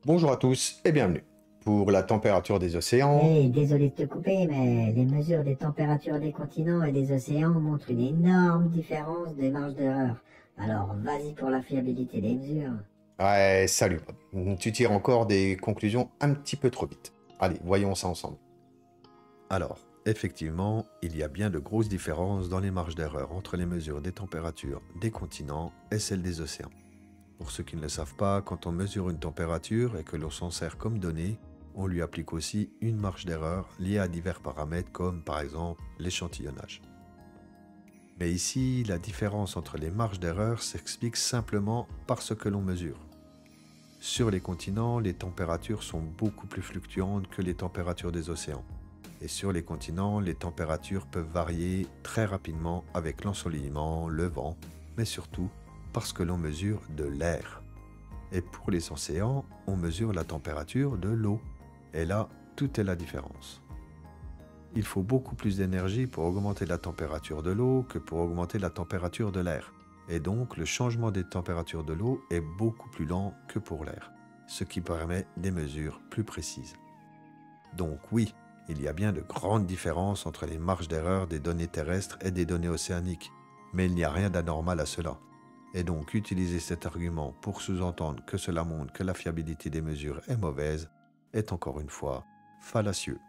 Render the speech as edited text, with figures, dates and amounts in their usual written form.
Bonjour à tous et bienvenue. Pour la température des océans, Hey, désolé de te couper, mais les mesures des températures des continents et des océans montrent une énorme différence des marges d'erreur. Alors, vas-y pour la fiabilité des mesures. ouais, salut. Tu tires encore des conclusions un petit peu trop vite. Allez, voyons ça ensemble. Alors, effectivement, il y a bien de grosses différences dans les marges d'erreur entre les mesures des températures des continents et celles des océans. Pour ceux qui ne le savent pas, quand on mesure une température et que l'on s'en sert comme donnée, on lui applique aussi une marge d'erreur liée à divers paramètres comme par exemple l'échantillonnage. Mais ici, la différence entre les marges d'erreur s'explique simplement par ce que l'on mesure. Sur les continents, les températures sont beaucoup plus fluctuantes que les températures des océans. Et sur les continents, les températures peuvent varier très rapidement avec l'ensoleillement, le vent, mais surtout parce que l'on mesure de l'air. Et pour les océans, on mesure la température de l'eau. Et là, tout est la différence. Il faut beaucoup plus d'énergie pour augmenter la température de l'eau que pour augmenter la température de l'air. Et donc, le changement des températures de l'eau est beaucoup plus lent que pour l'air, ce qui permet des mesures plus précises. Donc oui, il y a bien de grandes différences entre les marges d'erreur des données terrestres et des données océaniques, mais il n'y a rien d'anormal à cela. Et donc utiliser cet argument pour sous-entendre que cela montre que la fiabilité des mesures est mauvaise est encore une fois fallacieux.